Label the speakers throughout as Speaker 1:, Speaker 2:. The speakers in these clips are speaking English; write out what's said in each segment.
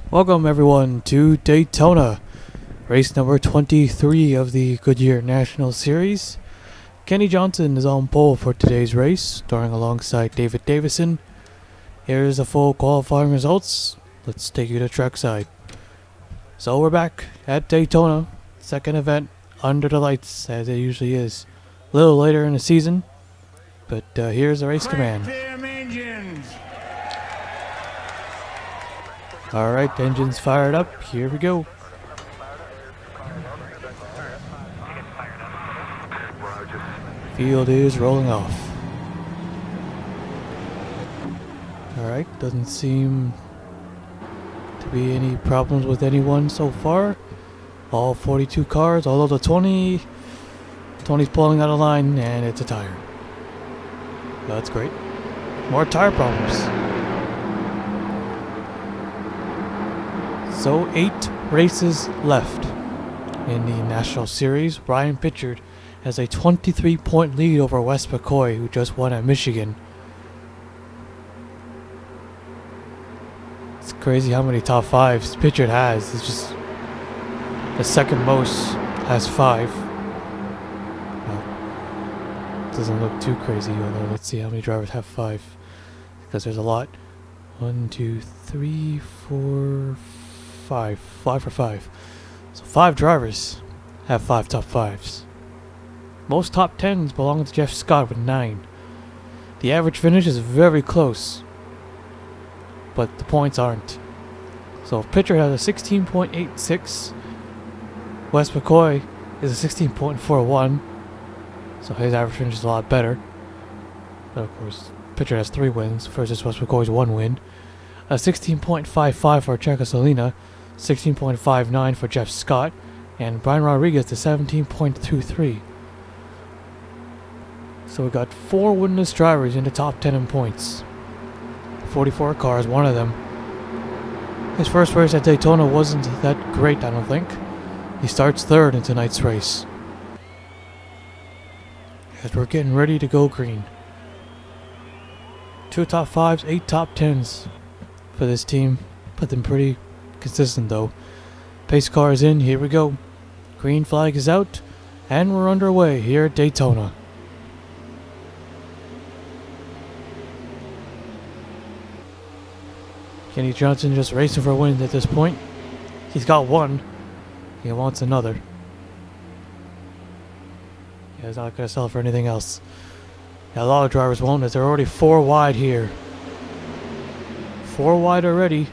Speaker 1: Welcome everyone to Daytona, race number 23 of the Goodyear National Series. Kenny Johnson is on pole for today's race, starring alongside David Davison. Here's the full qualifying results. Let's take you to trackside. So we're back at Daytona, second event under the lights as it usually is. A little later in the season, but here's the race command. Alright, engines fired up, here we go. Field is rolling off. Alright, doesn't seem to be any problems with anyone so far. All 42 cars, although the 20's pulling out of line and it's a tire. That's great. More tire problems. So 8 races left in the National Series. Ryan Pritchard has a 23-point lead over Wes McCoy, who just won at Michigan. It's crazy how many top 5s Pritchard has. It's just the second most has 5. Well, doesn't look too crazy, although let's see how many drivers have 5, because there's a lot. 1, 2, 3, 4, 5. 5 for 5. So 5 drivers have 5 top 5s. Most top 10s belong to Jeff Scott with 9. The average finish is very close, but the points aren't. So Pritchard has a 16.86. Wes McCoy is a 16.41. So his average finish is a lot better. But of course, Pritchard has 3 wins versus Wes McCoy's 1 win. A 16.55 for Checo Salina, 16.59 for Jeff Scott, and Brian Rodriguez to 17.23. So we got 4 winless drivers in the top 10 in points. 44 cars, one of them. His first race at Daytona wasn't that great, I don't think. He starts 3rd in tonight's race. As we're getting ready to go green. 2 top 5s, 8 top 10s for this team. But them pretty consistent though. Pace car is in, here we go. Green flag is out, and we're underway here at Daytona. Kenny Johnson just racing for a win at this point. He's got 1. He wants another. Yeah, he's not going to sell for anything else. Yeah, a lot of drivers won't, as they're already 4 wide here. 4 wide already,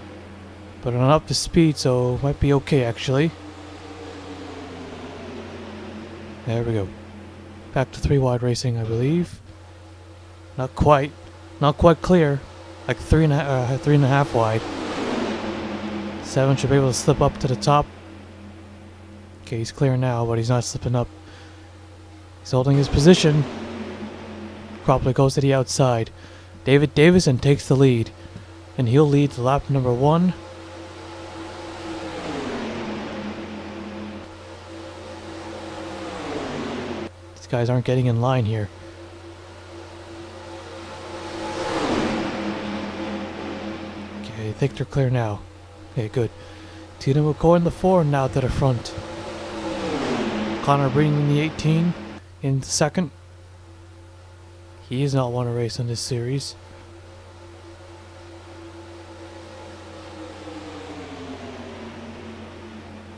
Speaker 1: but on up to speed, so might be okay actually. There we go. Back to 3 wide racing, I believe. Not quite clear. Like 3.5 wide. 7 should be able to slip up to the top. Okay, he's clear now, but he's not slipping up. He's holding his position. Probably goes to the outside. David Davison takes the lead, and he'll lead to lap number 1. These guys aren't getting in line here. Okay, I think they're clear now. Okay, good. Tina McCoy in the 4, now to the front. Connor Breeden in the 18 in the 2nd. He has not won a race in this series.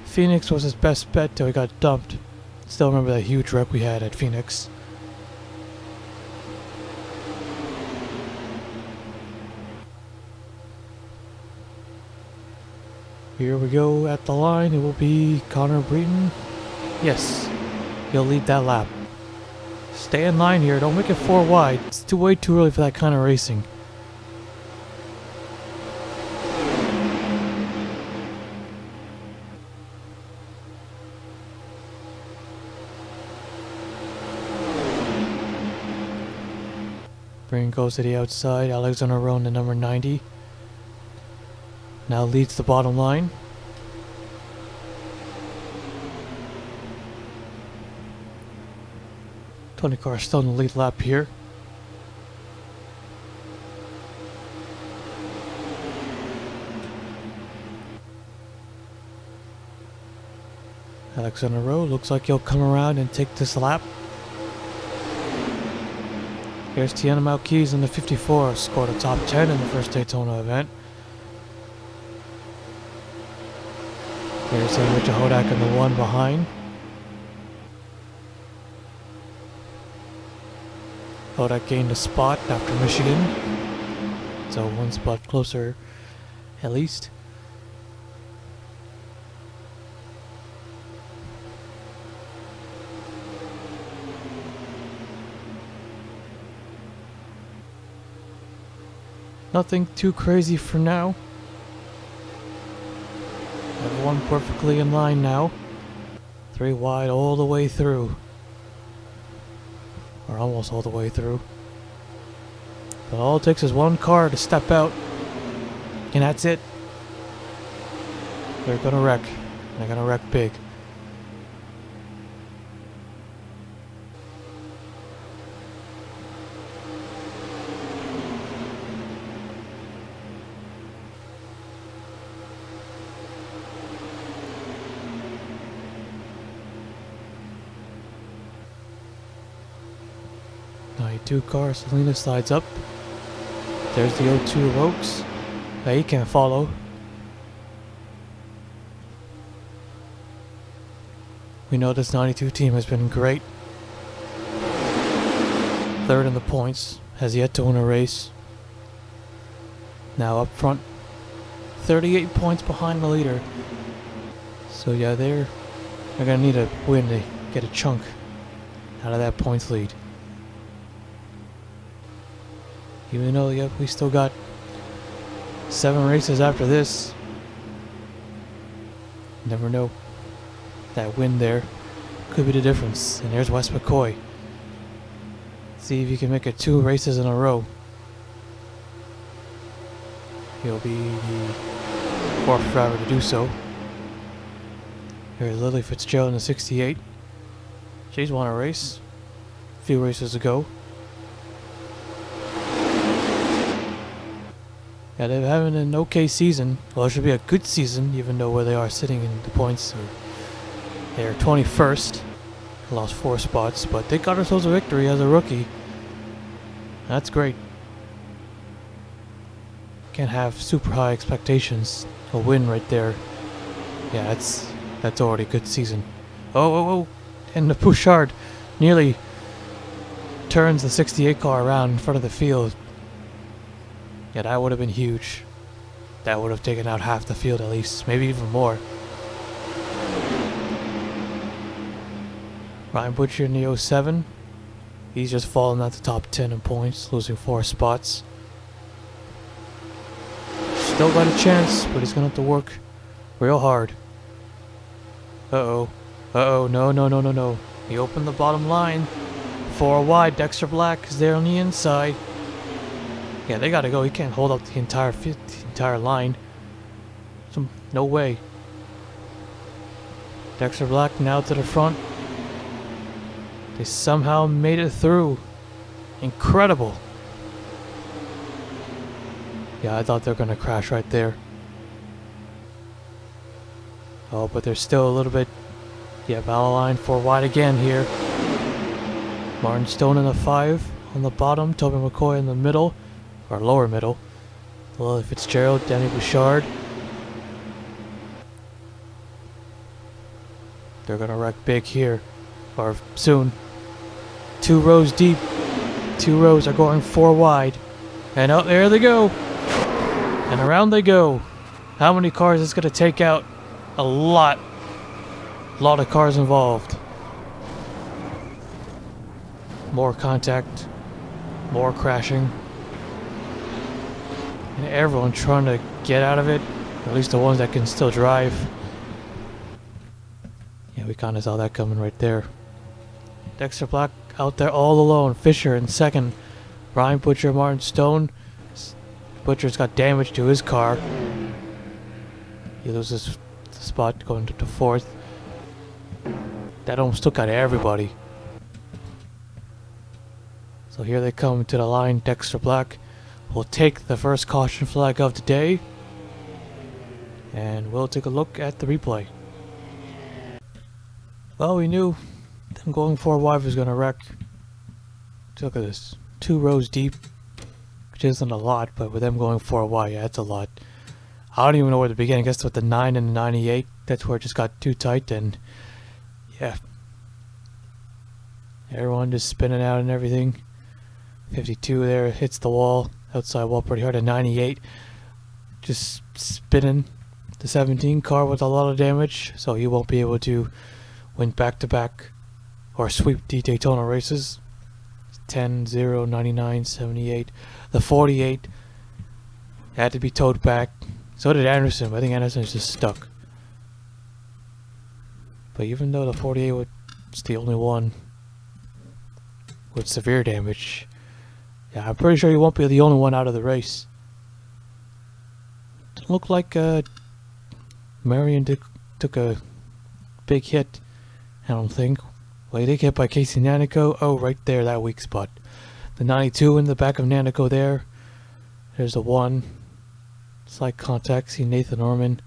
Speaker 1: Phoenix was his best bet till he got dumped. Still remember that huge wreck we had at Phoenix. Here we go at the line. It will be Connor Breeden. Yes, he'll lead that lap. Stay in line here. Don't make it 4 wide. It's way too early for that kind of racing. Breeden goes to the outside. Alexander Rowan, the number 90. Now leads the bottom line. Tony Carr still in the lead lap here. Alexander Rowe looks like he'll come around and take this lap. Here's Tiana Malquez in the 54, scored a top 10 in the first Daytona event. Here's Richard Hodak in the one behind. Hodak gained a spot after Michigan, so one spot closer at least. Nothing too crazy for now. Everyone perfectly in line now. 3 wide all the way through. Or almost all the way through. But all it takes is one car to step out. And that's it. They're gonna wreck. They're gonna wreck big. Two car, Selena slides up. There's the 02 Rokes. He can't follow. We know this 92 team has been great. Third in the points, has yet to win a race. Now up front, 38 points behind the leader. So yeah, they're gonna need a win to get a chunk out of that points lead. Even though, yep, we still got 7 races after this. Never know. That win there could be the difference. And there's Wes McCoy. See if he can make it 2 races in a row. He'll be the 4th driver to do so. Here's Lily Fitzgerald in the 68. She's won a race a few races ago. Yeah, they're having an okay season. Well, it should be a good season, even though where they are sitting in the points. They're 21st. Lost 4 spots, but they got themselves a victory as a rookie. That's great. Can't have super high expectations. A win right there. Yeah, that's already a good season. Oh. And the Bouchard nearly turns the 68 car around in front of the field. Yeah, that would have been huge. That would have taken out half the field at least, maybe even more. Ryan Butcher in the 07. He's just fallen out the top 10 in points, losing 4 spots. Still got a chance, but he's gonna have to work real hard. Uh-oh. No. He opened the bottom line. 4 wide, Dexter Black is there on the inside. Yeah, they gotta go. He can't hold up the entire line. No way. Dexter Black now to the front. They somehow made it through. Incredible. Yeah, I thought they were gonna crash right there. Oh, but there's still a little bit. Yeah, battle line 4 wide again here. Martin Stone in the 5 on the bottom. Toby McCoy in the middle. Or lower middle. Lily Fitzgerald, Danny Bouchard. They're gonna wreck big here. Or soon. 2 rows deep. 2 rows are going 4 wide. And out there they go. And around they go. How many cars is gonna take out? A lot. A lot of cars involved. More contact. More crashing. And everyone trying to get out of it. At least the ones that can still drive. Yeah, we kind of saw that coming right there. Dexter Black out there all alone. Fisher in second. Ryan Butcher, Martin Stone. Butcher's got damage to his car. He loses the spot going to the 4th. That almost took out everybody. So here they come to the line. Dexter Black will take the first caution flag of the day. And we'll take a look at the replay. Well, we knew them going 4 wide was going to wreck. Look at this. 2 rows deep, which isn't a lot, but with them going 4 wide, yeah, that's a lot. I don't even know where to begin. I guess with the 9 and the 98, that's where it just got too tight, and yeah. Everyone just spinning out and everything. 52 there, hits the wall, outside wall pretty hard. A 98 just spinning. The 17 car with a lot of damage, so he won't be able to win back-to-back or sweep the Daytona races. 10, 0, 99, 78. The 48 had to be towed back. So did Anderson, but I think Anderson's just stuck. But even though the 48 was the only one with severe damage, yeah, I'm pretty sure he won't be the only one out of the race. Doesn't look like Marion took a big hit, I don't think. Well, he did get hit by Casey Nanico. Oh, right there, that weak spot. The 92 in the back of Nanico there. There's the 1. Slight contact. See Nathan Norman.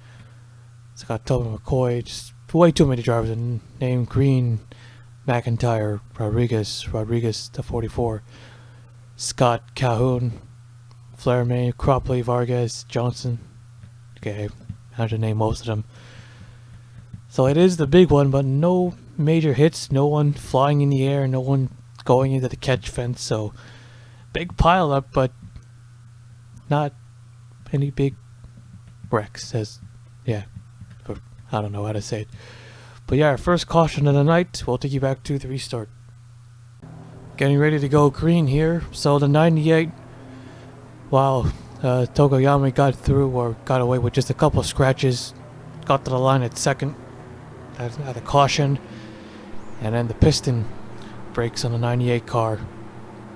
Speaker 1: It's got Tobin McCoy. Just way too many drivers. Named Green, McIntyre, Rodriguez to 44. Scott, Calhoun, Flairman, Cropley, Vargas, Johnson. Okay, I have to name most of them. So it is the big one, but no major hits, no one flying in the air, no one going into the catch fence. So big pile up, but not any big wrecks. Yeah, I don't know how to say it. But yeah, our first caution of the night. We'll take you back to the restart. Getting ready to go green here. So the 98, while Tokoyami got through or got away with just a couple of scratches, got to the line at second at a caution, and then the piston brakes on the 98 car,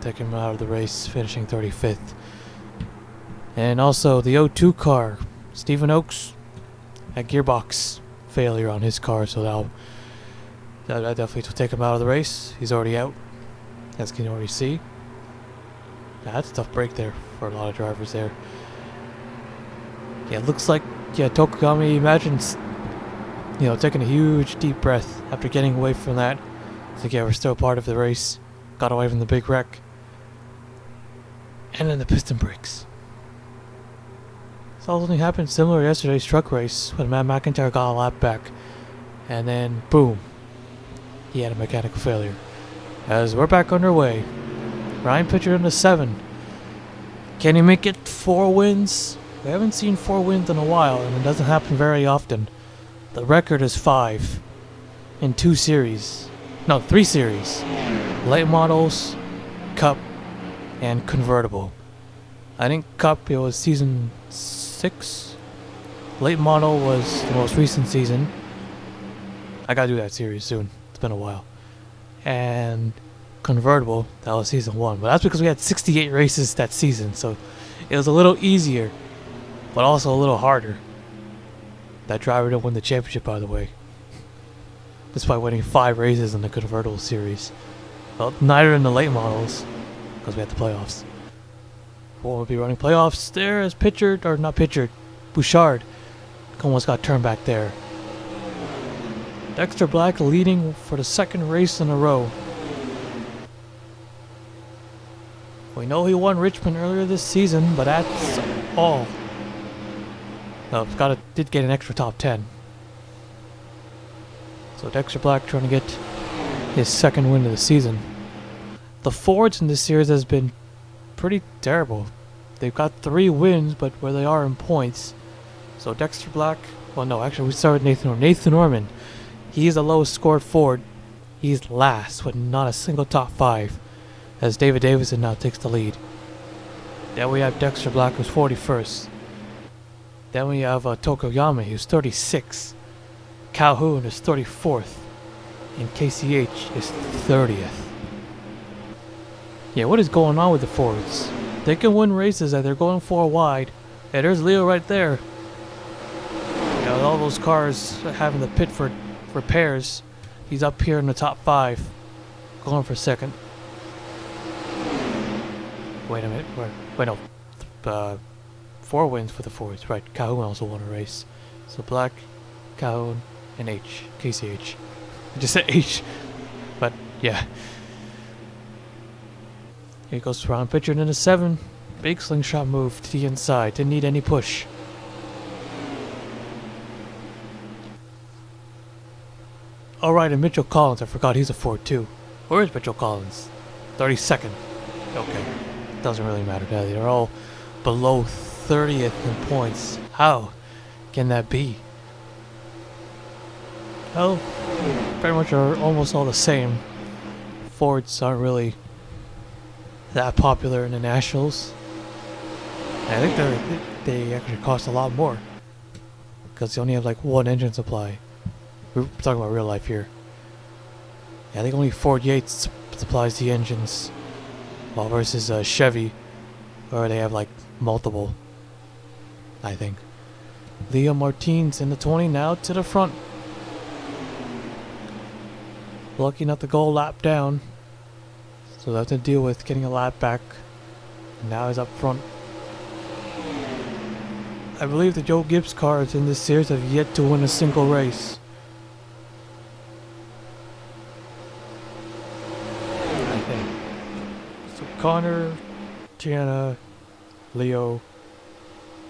Speaker 1: taking him out of the race, finishing 35th. And also the 02 car, Stephen Oakes, a gearbox failure on his car, so that definitely will take him out of the race. He's already out, as you can already see. Yeah, that's a tough break there for a lot of drivers there. Yeah, it looks like, yeah, Tokoyami, imagine, you know, taking a huge deep breath after getting away from that. It's like, yeah, we're still part of the race. Got away from the big wreck. And then the piston breaks. Something happened similar to yesterday's truck race when Matt McIntyre got a lap back. And then, boom, he had a mechanical failure. As we're back underway, Ryan Pitcher in the 7. Can he make it 4 wins? We haven't seen 4 wins in a while, and it doesn't happen very often. The record is 5 in 2 series. No, 3 series. Late models, Cup, and Convertible. I think Cup, it was season 6. Late model was the most recent season. I gotta do that series soon. It's been a while. And Convertible, that was season 1. But that's because we had 68 races that season, so it was a little easier, but also a little harder. That driver didn't win the championship, by the way, despite winning 5 races in the Convertible series. Well, neither in the late models, because we had the playoffs. We'll be running playoffs there as Bouchard almost got turned back there. Dexter Black leading for the 2nd race in a row. We know he won Richmond earlier this season, but that's all. No, did get an extra top 10. So Dexter Black trying to get his 2nd win of the season. The Fords in this series has been pretty terrible. They've got 3 wins, but where they are in points. So Dexter Black, well no, actually we start with Nathan Norman. Nathan Norman, he's the lowest scored Ford. He's last with not a single top 5, as David Davison now takes the lead. Then we have Dexter Black, who's 41st. Then we have Tokoyami, who's 36th. Calhoun is 34th. And KCH is 30th. Yeah, what is going on with the Fords? They can win races and they're going 4 wide. Yeah, there's Leo right there. You know, all those cars having the pit for repairs. He's up here in the top 5. Going for 2nd. Wait a minute. Wait, no. 4 wins for the Fords. Right, Calhoun also won a race. So Black, Calhoun, and KCH. I just said H. But yeah. Here goes round pitcher into the 7. Big slingshot move to the inside. Didn't need any push. Alright, and Mitchell Collins. I forgot he's a 4-2. Where is Mitchell Collins? 32nd. Okay. Doesn't really matter. They're all below 30th in points. How can that be? Well, pretty much are almost all the same. Fords aren't really that popular in the Nationals. And I think they actually cost a lot more because they only have like one engine supply. We're talking about real life here. Yeah, I think only Ford Yates supplies the engines, while versus Chevy, where they have like multiple. I think. Leo Martinez in the 20 now to the front. Lucky not to go a lap down, so they have to deal with getting a lap back. And now he's up front. I believe the Joe Gibbs cars in this series have yet to win a single race. I think. So Connor, Gianna, Leo,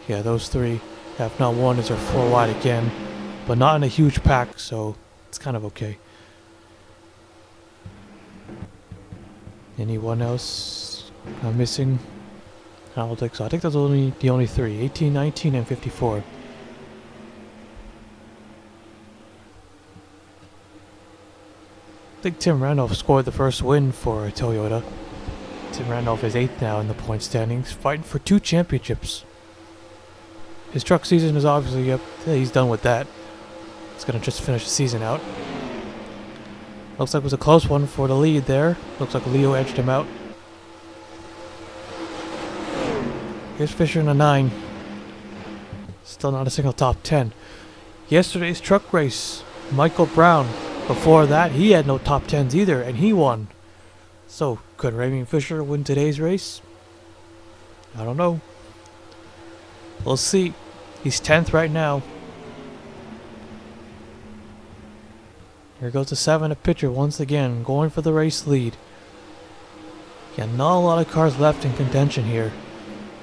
Speaker 1: yeah, those three have not won as they're 4 wide again, but not in a huge pack, so it's kind of okay. Anyone else I'm missing? I don't think so. I think those are the only 3. 18, 19, and 54. I think Tim Randolph scored the first win for Toyota. Tim Randolph is 8th now in the point standings, fighting for 2 championships. His truck season is obviously up. He's done with that. He's going to just finish the season out. Looks like it was a close one for the lead there. Looks like Leo edged him out. Here's Fisher in a 9. Still not a single top 10. Yesterday's truck race, Michael Brown. Before that, he had no top 10s either, and he won. So, could Raymond Fisher win today's race? I don't know. We'll see. He's 10th right now. Here goes the 7, a pitcher once again, going for the race lead. Yeah, not a lot of cars left in contention here.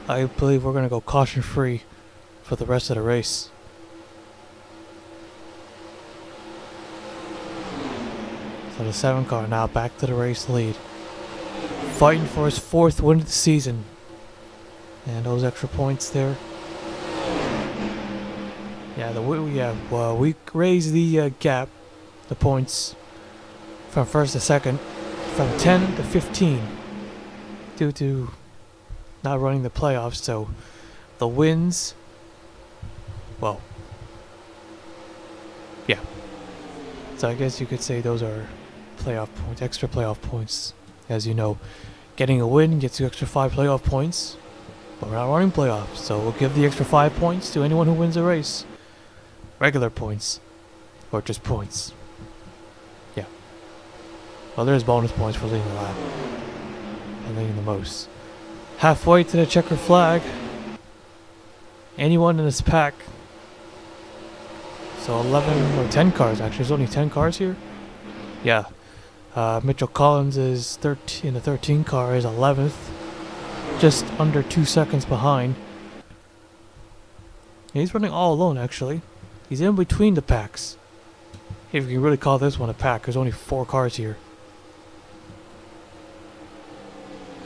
Speaker 1: I believe we're going to go caution free for the rest of the race. So the 7 car now back to the race lead. Fighting for his 4th win of the season. And those extra points there. Yeah, we raised the gap, the points, from 1st to 2nd, from 10 to 15, due to not running the playoffs. So the wins, well, yeah. So I guess you could say those are playoff points, extra playoff points. As you know, getting a win gets you extra 5 playoff points, but we're not running playoffs, so we'll give the extra 5 points to anyone who wins a race. Regular points, or just points. Yeah. Well, there's bonus points for leading the lap and leading the most. Halfway to the checker flag. Anyone in this pack. So 11 or 10 cars actually. There's only 10 cars here. Yeah. Mitchell Collins is in the 13 car is 11th. Just under 2 seconds behind. He's running all alone actually. He's in between the packs. If you can really call this one a pack, there's only 4 cars here.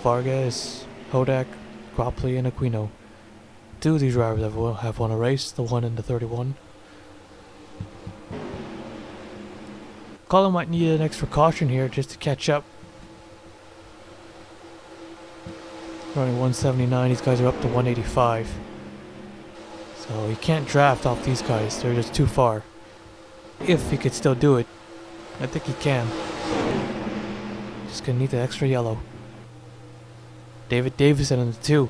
Speaker 1: Vargas, Hodak, Gropley, and Aquino. 2 of these drivers have won a race, the one in the 31. Colin might need an extra caution here just to catch up. Running 179, these guys are up to 185. So he can't draft off these guys, they're just too far. If he could still do it, I think he can. Just gonna need the extra yellow. David Davison in the 2.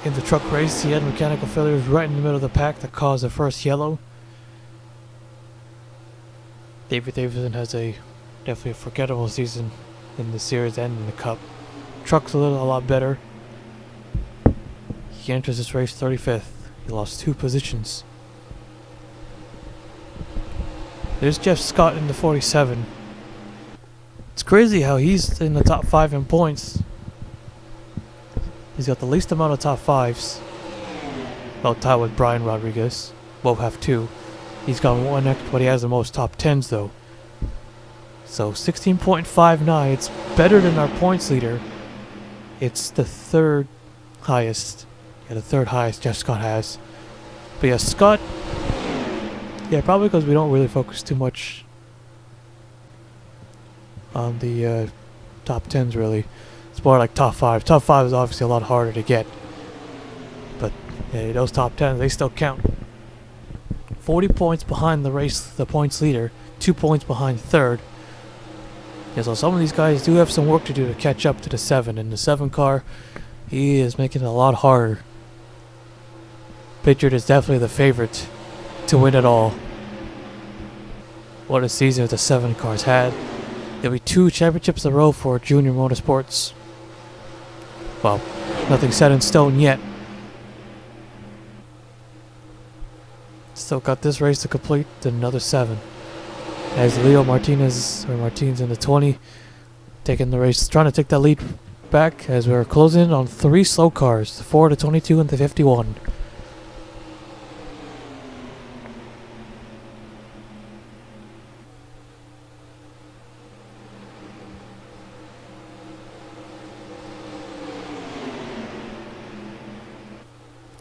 Speaker 1: In the truck race, he had mechanical failures right in the middle of the pack that caused the first yellow. David Davison has definitely a forgettable season in the series and in the cup. Truck's a lot better. He enters this race 35th. He lost 2 positions. There's Jeff Scott in the 47. It's crazy how he's in the top 5 in points. He's got the least amount of top 5s. Well, tied with Brian Rodriguez. Both have 2. He's got 1 extra, but he has the most top 10s though. So 16.59. It's better than our points leader. It's the 3rd highest. Yeah, the 3rd highest Jeff Scott has. But yeah, Scott. Yeah, probably because we don't really focus too much on the top 10s really. It's more like top 5. Top 5 is obviously a lot harder to get. But yeah, those top 10s, they still count. 40 points behind the points leader. 2 points behind 3rd. Yeah, so some of these guys do have some work to do to catch up to the 7. And the 7 car, he is making it a lot harder. Pritchard is definitely the favorite to win it all. What a season the 7 cars had. There'll be 2 championships in a row for Junior Motorsports. Well, nothing set in stone yet. Still got this race to complete, another 7. As Leo Martinez in the 20, taking the race, trying to take that lead back as we're closing in on 3 slow cars, the 4, the 22, and the 51.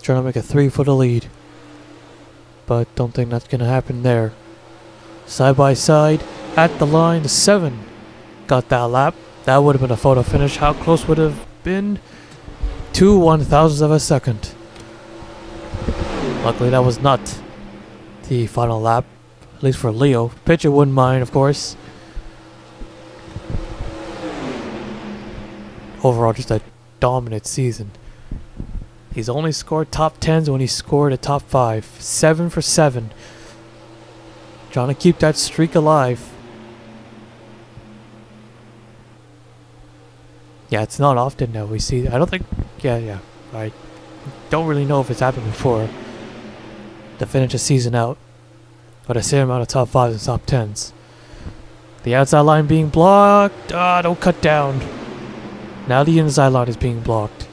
Speaker 1: Trying to make a 3 for the lead. But don't think that's going to happen there. Side by side, at the line, the 7 got that lap. That would have been a photo finish. How close would have been? 2 1,000ths of a second. Luckily that was not the final lap. At least for Leo. Pitcher wouldn't mind, of course. Overall, just a dominant season. He's only scored top 10s when he scored a top 5. 7 for 7. Trying to keep that streak alive. Yeah, it's not often that we see. I don't think. Yeah. I don't really know if it's happened before. To finish a season out. But the same amount of top 5s and top 10s. The outside line being blocked. Don't cut down. Now the inside line is being blocked.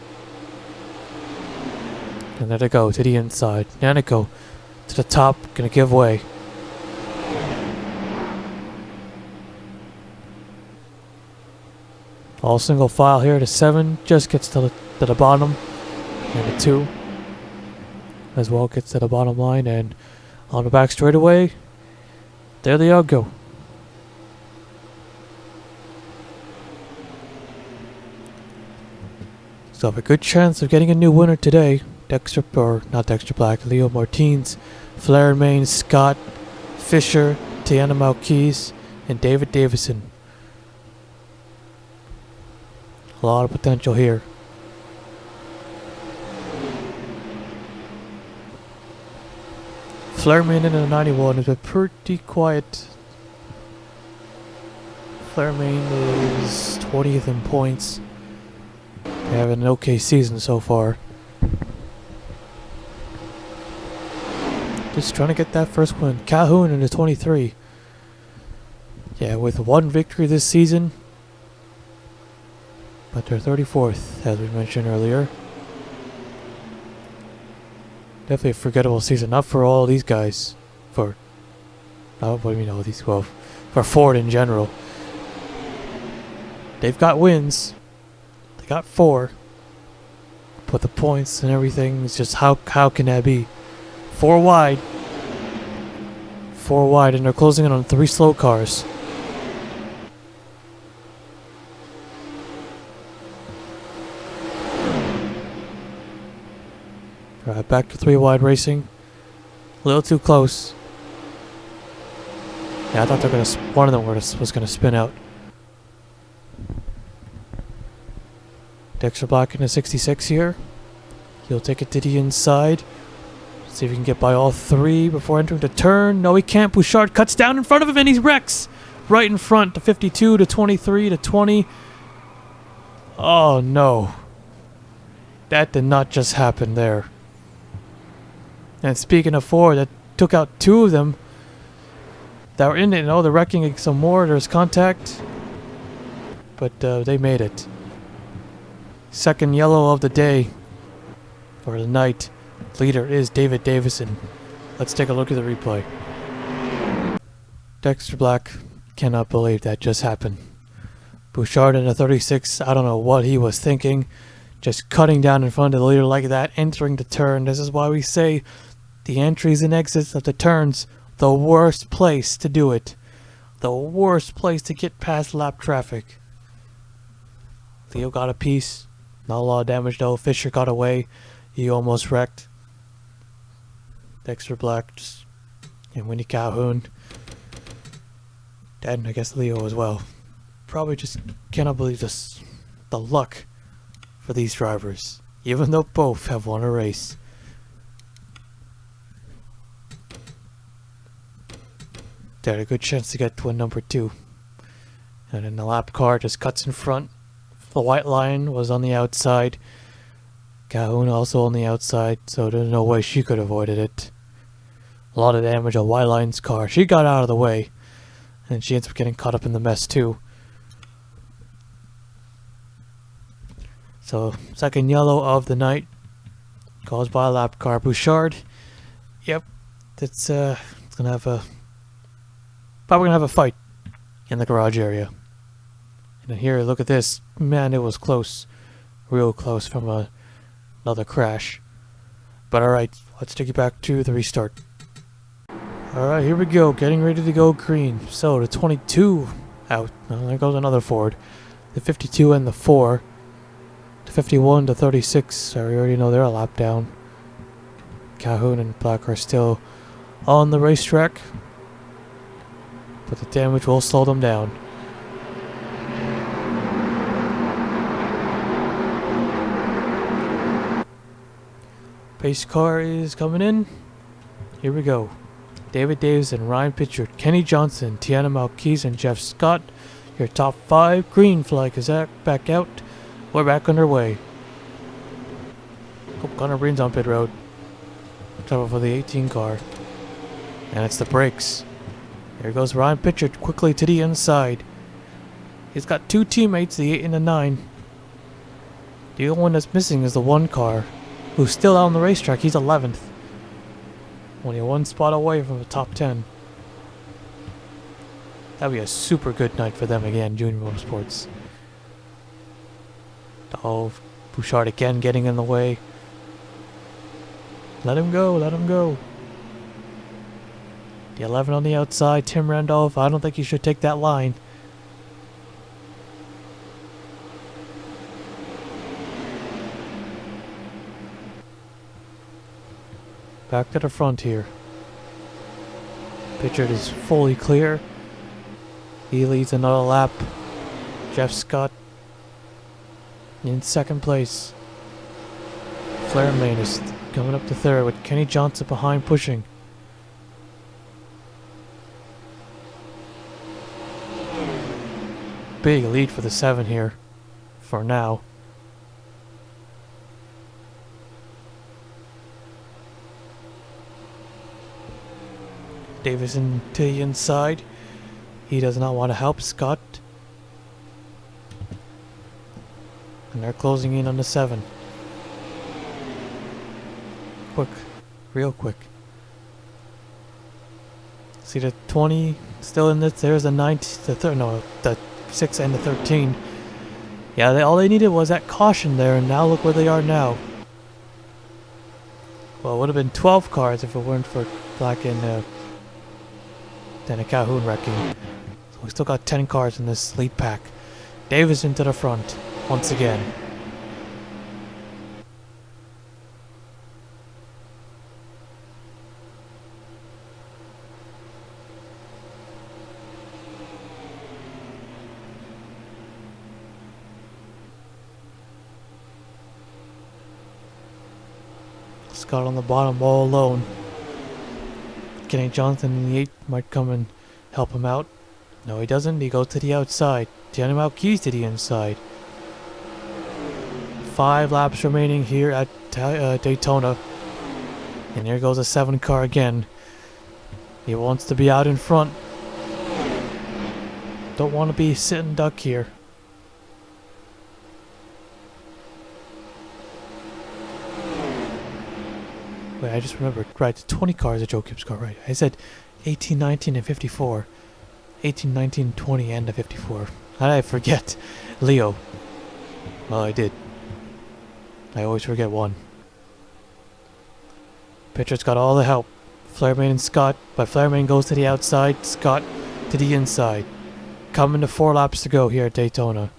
Speaker 1: And there they go to the inside. Nanico to the top, gonna give way. All single file here. The 7 just gets to the bottom, and the 2 as well gets to the bottom line. And on the back straightaway, there they all go. So have a good chance of getting a new winner today. Not Dexter Black, Leo Martins, Flair Main, Scott, Fisher, Tiana Malquise, and David Davison. A lot of potential here. Flair Main in the 91 has been pretty quiet. Flair Main is 20th in points. They have an okay season so far. Just trying to get that first win. Calhoun in the 23. Yeah, with 1 victory this season. But they're 34th, as we mentioned earlier. Definitely a forgettable season. Not for all these guys. What do you mean all these? Well, for Ford in general. They've got wins. They got 4. But the points and everything is just how can that be? 4 wide. 4 wide, and they're closing in on 3 slow cars. Alright, back to 3 wide racing. A little too close. Yeah, I thought one of them was gonna spin out. Dexter Black in a 66 here. He'll take it to the inside. See if he can get by all 3 before entering the turn. No, he can't. Bouchard cuts down in front of him and he wrecks. Right in front. The 52, to 23, to 20. Oh, no. That did not just happen there. And speaking of 4, that took out 2 of them. that were in it. They're wrecking some more. There's contact. But they made it. Second yellow of the day. For the night. Leader is David Davison. Let's take a look at the replay. Dexter Black cannot believe that just happened. Bouchard in the 36, I don't know what he was thinking. Just cutting down in front of the leader like that, entering the turn. This is why we say the entries and exits of the turns, the worst place to do it. The worst place to get past lap traffic. Leo got a piece. Not a lot of damage though. Fisher got away. He almost wrecked. Dexter Black just, and Winnie Calhoun. And I guess Leo as well. Probably just cannot believe this. The luck for these drivers. Even though both have won a race. They had a good chance to get to win number 2. And then the lap car just cuts in front. The white line was on the outside. Calhoun also on the outside, so there's no way she could have avoided it. A lot of damage on white line's car. She got out of the way. And she ends up getting caught up in the mess too. So, second yellow of the night. Caused by a lap car. Bouchard. Yep. It's gonna have a... Probably gonna have a fight in the garage area. And here, look at this. Man, it was close. Real close from another crash. But alright, let's take you back to the restart. Alright, here we go. Getting ready to go green. So, the 22 out. Oh, there goes another Ford. The 52 and the 4. The 51 to 36. So we already know they're a lap down. Calhoun and Black are still on the racetrack. But the damage will slow them down. Pace car is coming in. Here we go. David Davison, Ryan Pitchford, Kenny Johnson, Tiana Malquise, and Jeff Scott. Your top 5. Green flag is back out. We're back underway. Oh, Connor Breen's on pit road. Trouble for the 18 car. And it's the brakes. Here goes Ryan Pitchford quickly to the inside. He's got 2 teammates, the 8 and the 9. The only one that's missing is the 1 car, who's still out on the racetrack. He's 11th. Only 1 spot away from the top 10. That'd be a super good night for them again, Junior Motorsports. Oh, Bouchard again getting in the way. Let him go, let him go. The 11 on the outside, Tim Randolph. I don't think he should take that line. Back to the front here. Pitchford is fully clear. He leads another lap. Jeff Scott in second place. Flair Main is coming up to third with Kenny Johnson behind pushing. Big lead for the 7 here. For now. Davison to the inside. He does not want to help Scott. And they're closing in on the 7. Quick. Real quick. See the 20 still in this. There's the 9, the 6 and the 13. Yeah, all they needed was that caution there, and now look where they are now. Well, it would have been 12 cars if it weren't for Black and then a Calhoun wrecking. So we still got 10 cars in this lead pack. Davison to the front once again. Scott on the bottom all alone. Kenny Johnson in the 8 might come and help him out. No, he doesn't. He goes to the outside. Tiana Malquise to the inside. 5 laps remaining here at Daytona. And here goes a 7 car again. He wants to be out in front. Don't want to be sitting duck here. Wait, I just remembered. Right, the 20 car is a Joe Gibbs car, right. I said 18, 19, and 54. 18, 19, 20, and a 54. How did I forget? Leo. Well, I did. I always forget one. Pitcher's got all the help. Flairman and Scott, but Flairman goes to the outside, Scott to the inside. Coming to 4 laps to go here at Daytona.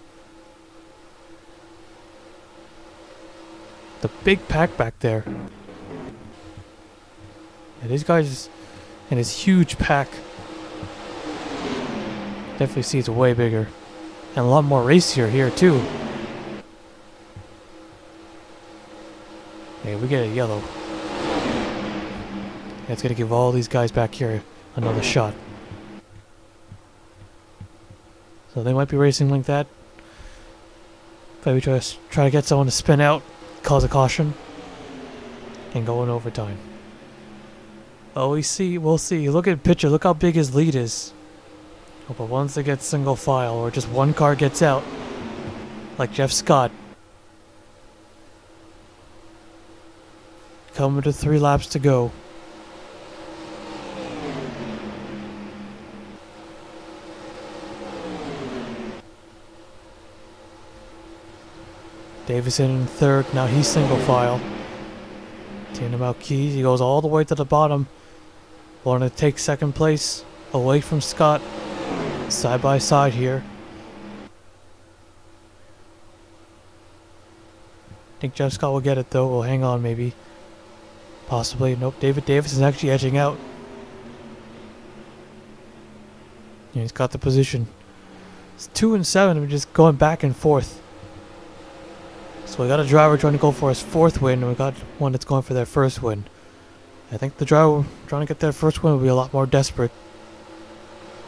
Speaker 1: The big pack back there. Yeah, these guys and his huge pack. Definitely see it's way bigger. And a lot more racier here too. Hey, we get a yellow. It's gonna give all these guys back here another shot. So they might be racing like that. Maybe try to get someone to spin out, cause a caution, and go in overtime. Oh, we'll see. Look at Pitcher. Look how big his lead is. Oh, but once they get single file, or just one car gets out, like Jeff Scott, coming to 3 laps to go. Davison in 3rd. Now he's single file. Taking him out keys. He goes all the way to the bottom. Want to take 2nd place away from Scott. Side by side here. I think Jeff Scott will get it though. We'll hang on maybe. Possibly. Nope. David Davis is actually edging out. Yeah, he's got the position. It's 2 and 7. We're just going back and forth. So we got a driver trying to go for his 4th win, and we got one that's going for their 1st win. I think the driver trying to get their 1st win will be a lot more desperate.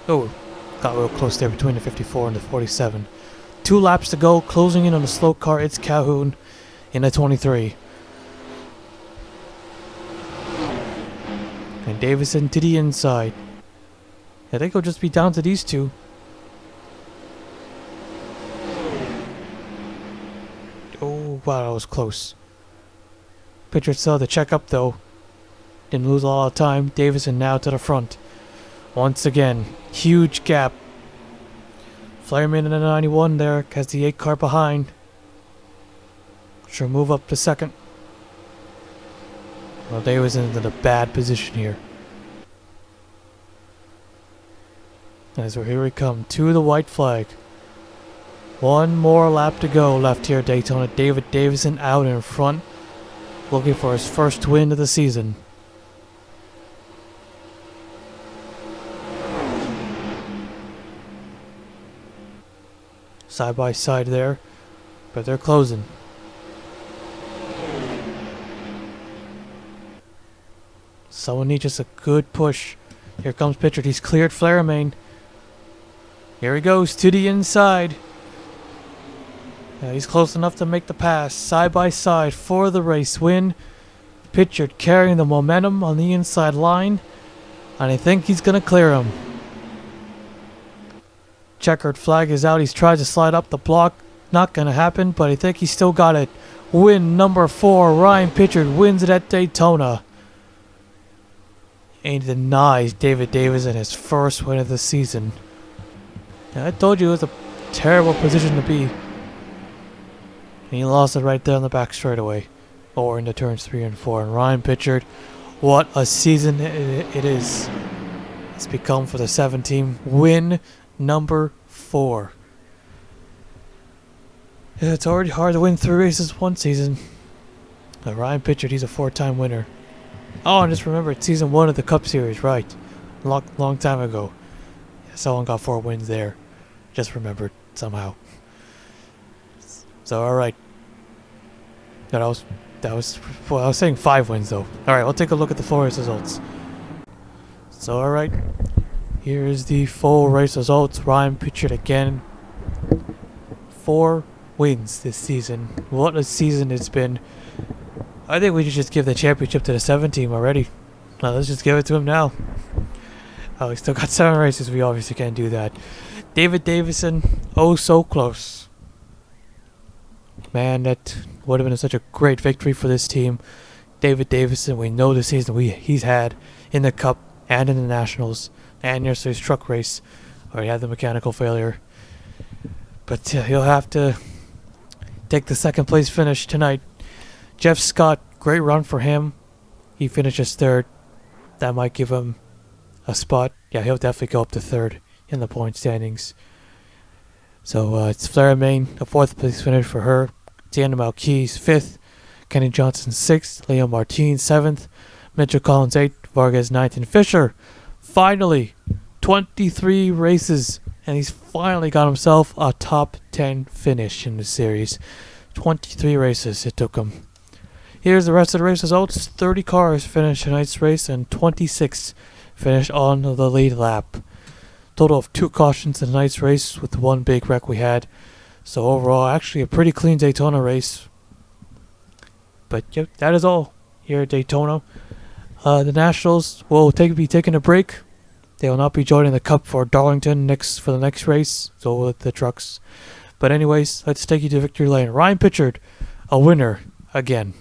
Speaker 1: Oh, got real close there between the 54 and the 47. 2 laps to go, closing in on the slow car. It's Calhoun in the 23. And Davison to the inside. I think it'll just be down to these two. Oh, wow, that was close. Pitcher saw the checkup though. Didn't lose a lot of time. Davison now to the front. Once again, huge gap. Flairman in the 91 there has the 8 car behind. Should move up to 2nd. Well, Davison in a bad position here. As we're here we come to the white flag. 1 more lap to go left here at Daytona. David Davison out in front, looking for his 1st win of the season. Side by side there, but they're closing. Someone needs just a good push. Here comes Pitcher. He's cleared Flairman. Here he goes to the inside. Yeah, he's close enough to make the pass. Side by side for the race win. Pitcher carrying the momentum on the inside line. And I think he's going to clear him. Checkered flag is out. He's tried to slide up the block. Not going to happen, but I think he still got it. Win number 4. Ryan Pitcher wins it at Daytona. And he denies David Davison his 1st win of the season. Yeah, I told you it was a terrible position to be. And he lost it right there on the back straightaway. Or in the turns 3 and 4. And Ryan Pitcher, what a season it is. It's become for the 7 team. Win number 4. Yeah, it's already hard to win 3 races one season. But Ryan Pitcher, he's a 4-time winner. Oh, and just remember, it's season 1 of the Cup Series, right? Long time ago. Yeah, someone got 4 wins there. Just remembered somehow. So, alright. That was, well, I was saying 5 wins though. Alright, we'll take a look at the full race results. So, alright. Here's the full race results. Ryan Pitcher again. 4 wins this season. What a season it's been. I think we should just give the championship to the 7 team already. Now, let's just give it to him now. Oh, we still got 7 races. We obviously can't do that. David Davison, oh so close. Man, that would have been such a great victory for this team. David Davison, we know the season he's had in the Cup and in the Nationals and yesterday's truck race where he had the mechanical failure. But he'll have to take the second place finish tonight. Jeff Scott, great run for him. He finishes third. That might give him a spot. Yeah, he'll definitely go up to third in the point standings. So it's Flora Main, a fourth place finish for her. Deanna Malkeys, fifth. Kenny Johnson, sixth. Leo Martin, seventh. Mitchell Collins, eighth. Vargas, ninth. And Fisher, finally, 23 races. And he's finally got himself a top 10 finish in the series. 23 races it took him. Here's the rest of the race results. 30 cars finished tonight's race and 26 finished on the lead lap. Total of 2 cautions in tonight's race with the one big wreck we had. So overall, actually a pretty clean Daytona race. But yep, that is all here at Daytona. The Nationals will be taking a break. They will not be joining the Cup for Darlington for the next race, so with the trucks. But anyways, let's take you to victory lane. Ryan Pitchard, a winner again.